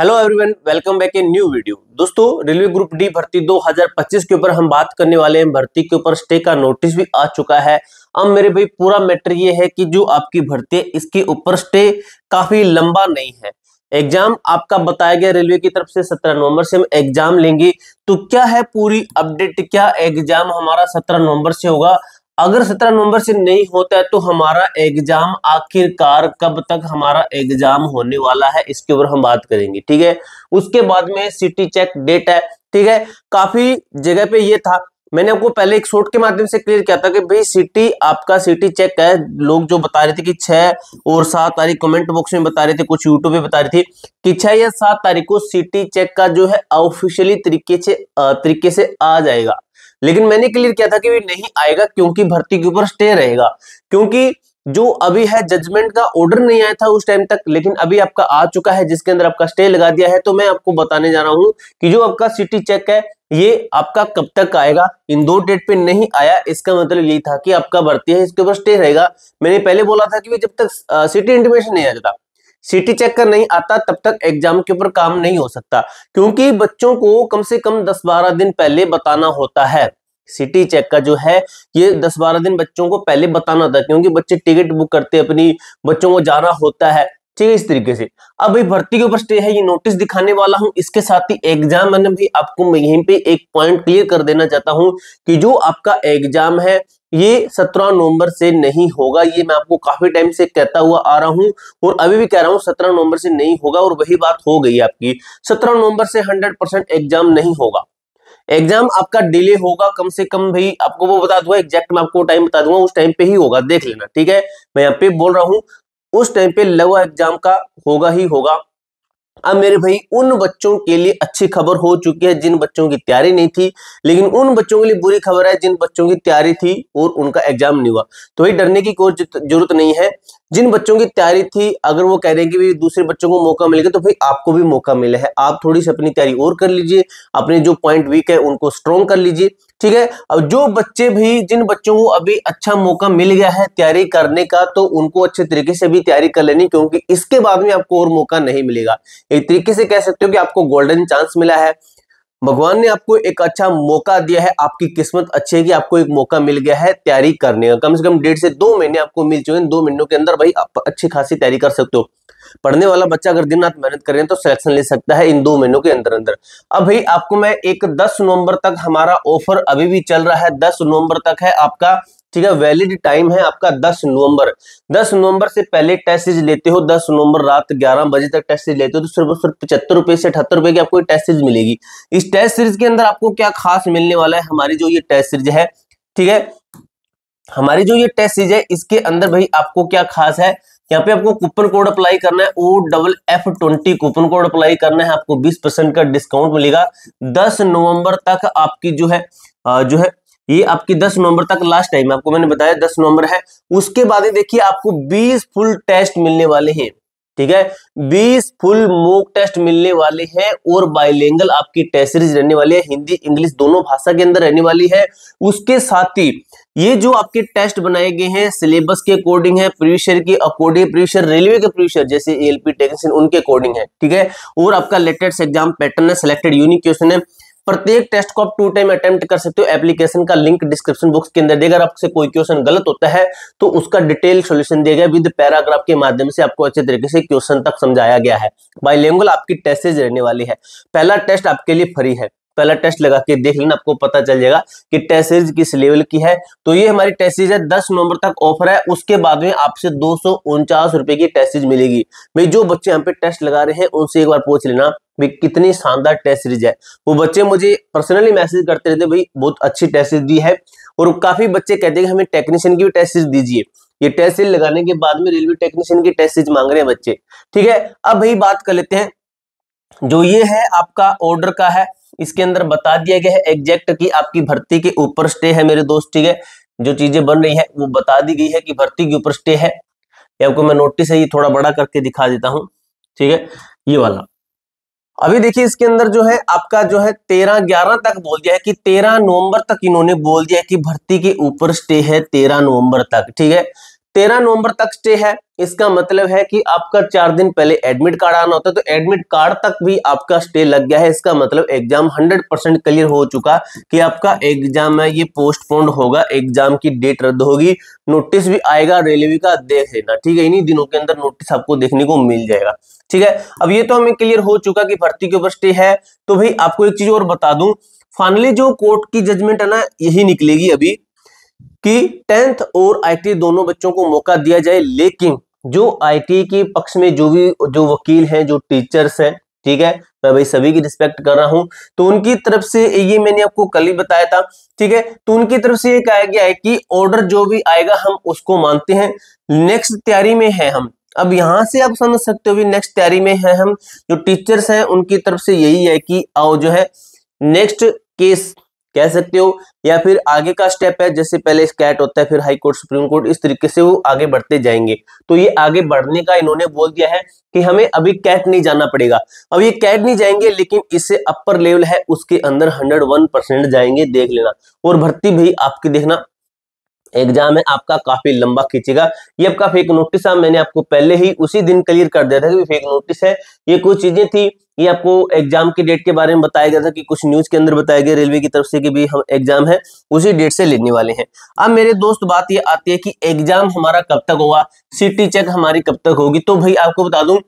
Hello everyone, welcome back in new video. दोस्तों, railway group D भर्ती 2025 के ऊपर हम बात करने वाले हैं। भर्ती के ऊपर स्टे का नोटिस भी आ चुका है। अब मेरे भाई पूरा मैटर ये है कि जो आपकी भर्ती है इसके ऊपर स्टे काफी लंबा नहीं है। एग्जाम आपका बताया गया रेलवे की तरफ से 17 नवंबर से हम एग्जाम लेंगे। तो क्या है पूरी अपडेट, क्या एग्जाम हमारा 17 नवंबर से होगा? अगर 17 नवंबर से नहीं होता है तो हमारा एग्जाम आखिरकार कब तक हमारा एग्जाम होने वाला है, इसके ऊपर हम बात करेंगे। ठीक है, उसके बाद में सिटी चेक डेट है। ठीक है, काफी जगह पे ये था, मैंने आपको पहले एक शॉर्ट के माध्यम से क्लियर किया था कि भाई सिटी आपका सिटी चेक है। लोग जो बता रहे थे कि 6 और 7 तारीख कमेंट बॉक्स में बता रहे थे, कुछ यूट्यूब पे बता रही थी कि 6 या 7 तारीख को सिटी चेक का जो है ऑफिशियली तरीके से आ जाएगा। लेकिन मैंने क्लियर किया था कि ये नहीं आएगा क्योंकि भर्ती के ऊपर स्टे रहेगा। क्योंकि जो अभी है जजमेंट का ऑर्डर नहीं आया था उस टाइम तक, लेकिन अभी आपका आ चुका है जिसके अंदर आपका स्टे लगा दिया है। तो मैं आपको बताने जा रहा हूं कि जो आपका सिटी चेक है ये आपका कब तक आएगा। इन 2 डेट पे नहीं आया, इसका मतलब यही था कि आपका भर्ती है इसके ऊपर स्टे रहेगा। मैंने पहले बोला था कि जब तक सिटी इंटीमेशन नहीं आ जाता, सिटी चेक का नहीं आता, तब तक एग्जाम के ऊपर काम नहीं हो सकता। क्योंकि बच्चों को कम से कम 10-12 दिन पहले बताना होता है। सिटी चेक का जो है ये 10-12 दिन बच्चों को पहले बताना होता है, क्योंकि बच्चे टिकट बुक करते हैं अपनी, बच्चों को जाना होता है। ठीक है, इस तरीके से अब भाई भर्ती के ऊपर स्टे है, ये नोटिस दिखाने वाला हूं। इसके साथ ही एग्जाम मैंने भी आपको यहीं पे एक पॉइंट क्लियर कर देना चाहता हूं कि जो आपका एग्जाम है ये 17 नवंबर से नहीं होगा। ये मैं आपको काफी टाइम से कहता हुआ आ रहा हूं और अभी भी कह रहा हूं 17 नवंबर से नहीं होगा, और वही बात हो गई आपकी। 17 नवंबर से 100% एग्जाम नहीं होगा। एग्जाम आपका डिले होगा कम से कम, भाई आपको वो बता दूंगा, एग्जैक्ट मैं आपको टाइम बता दूंगा, उस टाइम पे ही होगा, देख लेना। ठीक है, मैं यहाँ पे बोल रहा हूँ उस टाइम पे लगभग एग्जाम का होगा ही होगा। अब मेरे भाई उन बच्चों के लिए अच्छी खबर हो चुकी है जिन बच्चों की तैयारी नहीं थी, लेकिन उन बच्चों के लिए बुरी खबर है जिन बच्चों की तैयारी थी और उनका एग्जाम नहीं हुआ। तो भाई डरने की कोई जरूरत नहीं है। जिन बच्चों की तैयारी थी, अगर वो कह रहे हैं कि भाई दूसरे बच्चों को मौका मिलेगा, तो भाई आपको भी मौका मिला है। आप थोड़ी सी अपनी तैयारी और कर लीजिए, अपने जो पॉइंट वीक है उनको स्ट्रॉन्ग कर लीजिए। ठीक है, अब जो बच्चे भी, जिन बच्चों को अभी अच्छा मौका मिल गया है तैयारी करने का, तो उनको अच्छे तरीके से भी तैयारी कर लेनी, क्योंकि इसके बाद में आपको और मौका नहीं मिलेगा। एक तरीके से कह सकते हो कि आपको गोल्डन चांस मिला है, भगवान ने आपको एक अच्छा मौका दिया है। आपकी किस्मत अच्छी है कि आपको एक मौका मिल गया है तैयारी करने का। कम से कम 1.5 से 2 महीने आपको मिल चुके हैं। 2 महीनों के अंदर भाई आप अच्छी खासी तैयारी कर सकते हो। पढ़ने वाला बच्चा अगर दिन रात मेहनत करें तो सिलेक्शन ले सकता है इन 2 महीनों के अंदर अंदर। अब भाई आपको मैं एक 10 नवंबर तक हमारा ऑफर अभी भी चल रहा है, 10 नवंबर तक है आपका। ठीक है, वैलिड टाइम है आपका 10 नवंबर। 10 नवंबर से पहले टेस्ट सीरीज लेते हो, 10 नवंबर रात 11 बजे तक टेस्ट सीरीज लेते हो, तो सिर्फ 75 रुपए से 78 रुपए की आपको टेस्ट सीरीज मिलेगी। इस टेस्ट सीरीज के अंदर आपको क्या खास मिलने वाला है? हमारी जो ये टेस्ट सीरीज है, ठीक है, हमारी जो ये टेस्ट सीरीज है इसके अंदर भाई आपको क्या खास है, यहाँ पे आपको कूपन कोड अप्लाई करना है, OFF20 कूपन कोड अप्लाई करना है, आपको 20% का डिस्काउंट मिलेगा। 10 नवंबर तक आपकी जो है ये आपकी 10 नवंबर तक लास्ट टाइम आपको मैंने बताया 10 नवंबर है। उसके बाद देखिए आपको 20 फुल टेस्ट मिलने वाले हैं। ठीक है, 20 फुल मॉक टेस्ट मिलने वाले हैं और बाइलिंगुअल आपकी टेस्ट सीरीज रहने वाली है, हिंदी इंग्लिश दोनों भाषा के अंदर रहने वाली है। उसके साथ ही ये जो आपके टेस्ट बनाए गए हैं सिलेबस के अकॉर्डिंग है, प्रीवियस ईयर के अकॉर्डिंग, प्रीवियस ईयर रेलवे के प्रीवियस ईयर जैसे ALP टेक्नीशियन उनके अकॉर्डिंग है। ठीक है, और आपका लेटेस्ट एग्जाम पैटर्न है, सिलेक्टेड यूनिक क्वेश्चन है। प्रत्येक टेस्ट को आप 2 टाइम अटेम्प्ट कर सकते हो। एप्लीकेशन का लिंक डिस्क्रिप्शन बॉक्स के अंदर देगा। अगर आपसे कोई क्वेश्चन गलत होता है तो उसका डिटेल सॉल्यूशन देगा विद पैराग्राफ के माध्यम से, आपको अच्छे तरीके से क्वेश्चन तक समझाया गया है। बाइलिंगुअल आपकी टेस्ट सीरीज रहने वाली है। पहला टेस्ट आपके लिए फ्री है, पहला टेस्ट लगा के देख लेना, आपको पता चल जाएगा कि टेस्ट सीरीज किस लेवल की है। तो ये हमारी टेस्ट सीरीज है, 10 नवंबर तक ऑफर है। उसके बाद में आपसे 249 रुपए की टेस्ट सीरीज मिलेगी। भाई जो बच्चे यहाँ पे टेस्ट लगा रहे हैं उनसे एक बार पूछ लेना भाई कितनी शानदार टेस्ट सीरीज है। वो बच्चे मुझे पर्सनली मैसेज करते रहते, भाई बहुत अच्छी टेस्ट सीरीज दी है। और काफी बच्चे कहते हैं कि हमें टेक्नीशियन की भी टेस्ट सीरीज दीजिए। ये टेस्ट सीरीज लगाने के बाद में रेलवे टेक्नीशियन की टेस्ट सीरीज मांग रहे हैं बच्चे। ठीक है, अब भाई बात कर लेते हैं, जो ये है आपका ऑर्डर का है, इसके अंदर बता दिया गया है एग्जैक्ट कि आपकी भर्ती के ऊपर स्टे है मेरे दोस्त। ठीक है, जो चीजें बन रही है वो बता दी गई है कि भर्ती के ऊपर स्टे है। ये आपको मैं नोटिस है ये थोड़ा बड़ा करके दिखा देता हूं। ठीक है, ये वाला अभी देखिए इसके अंदर जो है आपका जो है 13/11 तक बोल दिया है कि 13 नवंबर तक इन्होंने बोल दिया है कि भर्ती के ऊपर स्टे है 13 नवंबर तक। ठीक है, 13 नवंबर तक स्टे है। इसका मतलब है कि आपका 4 दिन पहले एडमिट कार्ड आना होता है, तो एडमिट कार्ड तक भी आपका स्टे लग गया है। इसका मतलब एग्जाम 100% क्लियर हो चुका कि आपका एग्जाम है ये पोस्टपोन्ड होगा, एग्जाम की डेट रद्द होगी। नोटिस भी आएगा रेलवे का, देख लेना, ठीक है। इन्हीं दिनों के अंदर नोटिस आपको देखने को मिल जाएगा, ठीक है। अब ये तो हमें क्लियर हो चुका कि भर्ती के ऊपर स्टे है। तो भाई आपको एक चीज और बता दूं, फाइनली जो कोर्ट की जजमेंट है ना, यही निकलेगी अभी कि 10th और आईटी दोनों बच्चों को मौका दिया जाए। लेकिन जो आईटी के पक्ष में जो वकील हैं, जो टीचर्स हैं, ठीक है, मैं भाई सभी की रिस्पेक्ट कर रहा हूं, तो उनकी तरफ से ये मैंने आपको कल ही बताया था, ठीक है। तो उनकी तरफ से ये कहा गया है कि ऑर्डर जो भी आएगा हम उसको मानते हैं, नेक्स्ट तैयारी में है हम। अब यहां से आप समझ सकते हो भी नेक्स्ट तैयारी में है हम। जो टीचर्स हैं उनकी तरफ से यही है कि आओ जो है नेक्स्ट केस कह सकते हो, या फिर आगे का स्टेप है, जैसे पहले कैट होता है, फिर हाई कोर्ट, सुप्रीम कोर्ट, इस तरीके से वो आगे बढ़ते जाएंगे। तो ये आगे बढ़ने का इन्होंने बोल दिया है कि हमें अभी कैट नहीं जाना पड़ेगा। अब ये कैट नहीं जाएंगे, लेकिन इससे अपर लेवल है उसके अंदर 101% जाएंगे, देख लेना। और भर्ती भी आपकी देखना, एग्जाम है आपका काफी लंबा खींचेगा। ये आपका फेक नोटिस है, मैंने आपको पहले ही उसी दिन क्लियर कर दिया था कि फेक नोटिस है। ये कुछ चीजें थी, ये आपको एग्जाम की डेट के बारे में बताया गया था कि कुछ न्यूज के अंदर बताया गया रेलवे की तरफ से कि भी हम एग्जाम है उसी डेट से लेने वाले हैं। अब मेरे दोस्त बात ये आती है कि एग्जाम हमारा कब तक होगा, सिटी चेक हमारी कब तक होगी। तो भाई आपको बता दूं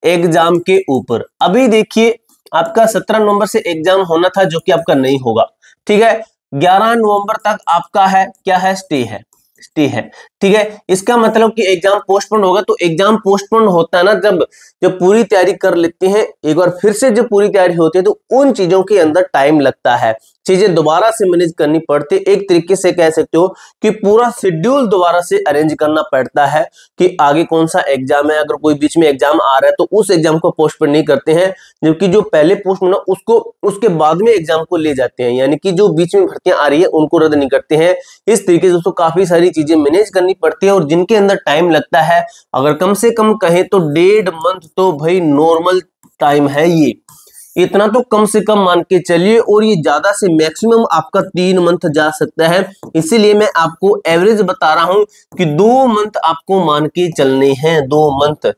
एग्जाम के ऊपर अभी देखिए आपका 17 नवंबर से एग्जाम होना था, जो कि आपका नहीं होगा, ठीक है। 11 नवंबर तक आपका है क्या है, स्टे है, स्टे है, ठीक है। इसका मतलब कि एग्जाम पोस्टपोन होगा। तो एग्जाम पोस्टपोन होता है ना, जब जब पूरी तैयारी कर लेते हैं एक बार फिर से, जब पूरी तैयारी होती है तो उन चीजों के अंदर टाइम लगता है, चीजें दोबारा से मैनेज करनी पड़ती है। एक तरीके से कह सकते हो कि पूरा शेड्यूल दोबारा से अरेंज करना पड़ता है कि आगे कौन सा एग्जाम है। अगर कोई बीच में एग्जाम आ रहा है तो उस एग्जाम को पोस्टपोन नहीं करते हैं, जबकि जो पहले पोस्टपोन है उसको उसके बाद में एग्जाम को ले जाते हैं, यानी कि जो बीच में भर्तियां आ रही है उनको रद्द नहीं करते हैं। इस तरीके से दोस्तों काफी सारी चीजें मैनेज करनी पड़ती है और जिनके अंदर टाइम लगता है, अगर कम से कम कहें तो 1.5 मंथ तो भाई नॉर्मल टाइम है ये, इतना तो कम से कम मान के चलिए। और ये ज्यादा से मैक्सिमम आपका 3 मंथ जा सकता है, इसीलिए मैं आपको एवरेज बता रहा हूं कि 2 मंथ आपको मान के चलने हैं, 2 मंथ।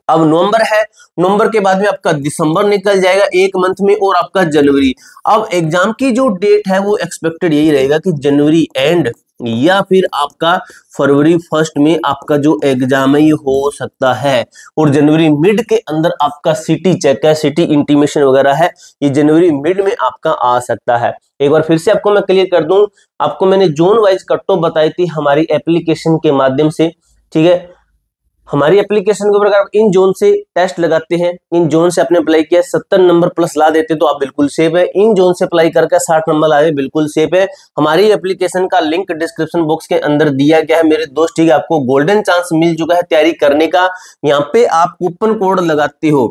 अब नवंबर है, नवंबर के बाद में आपका दिसंबर निकल जाएगा 1 मंथ में, और आपका जनवरी। अब एग्जाम की जो डेट है वो एक्सपेक्टेड यही रहेगा कि जनवरी एंड या फिर आपका फरवरी फर्स्ट में आपका जो एग्जाम है ये हो सकता है। और जनवरी मिड के अंदर आपका सिटी चेक है, सिटी इंटीमेशन वगैरह है, ये जनवरी मिड में आपका आ सकता है। एक बार फिर से आपको मैं क्लियर कर दूं, आपको मैंने जोन वाइज कट ऑफ बताई थी हमारी एप्लीकेशन के माध्यम से, ठीक है। हमारी एप्लीकेशन के ऊपर अगर आप इन जोन से टेस्ट लगाते हैं, इन जोन से आपने अप्लाई किया 70 नंबर प्लस ला देते तो आप बिल्कुल सेफ है। इन जोन से अप्लाई करके 60 नंबर लाए बिल्कुल सेफ है। हमारी एप्लीकेशन का लिंक डिस्क्रिप्शन बॉक्स के अंदर दिया गया है मेरे दोस्त, ठीक है। आपको गोल्डन चांस मिल चुका है तैयारी करने का। यहाँ पे आप कूपन कोड लगाते हो,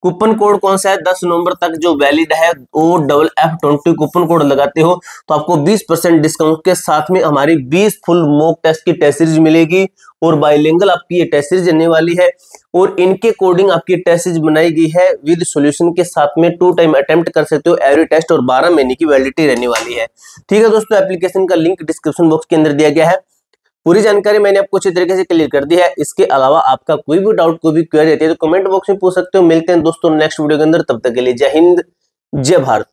कूपन कोड कौन सा है, 10 नवंबर तक जो वैलिड है, वो FF20 कूपन कोड लगाते हो तो आपको 20% डिस्काउंट के साथ में हमारी 20 फुल मॉक टेस्ट की टेस्ट सीरीज मिलेगी। और बाइलिंगुअल आपकी ये टेस्ट सीरीज रहने वाली है, और इनके कोडिंग आपकी टेस्ट सीरीज बनाई गई है विद सॉल्यूशन के साथ में। 2 टाइम अटेम्प्ट कर सकते हो एवरी टेस्ट, और 12 महीने की वैलिडिटी रहने वाली है, ठीक है दोस्तों। एप्लीकेशन का लिंक डिस्क्रिप्शन बॉक्स के अंदर दिया गया है। पूरी जानकारी मैंने आपको अच्छी तरीके से क्लियर कर दी है। इसके अलावा आपका कोई भी डाउट, कोई भी क्वेरी रहती है तो कमेंट बॉक्स में पूछ सकते हो। मिलते हैं दोस्तों नेक्स्ट वीडियो के अंदर, तब तक के लिए जय हिंद, जय भारत।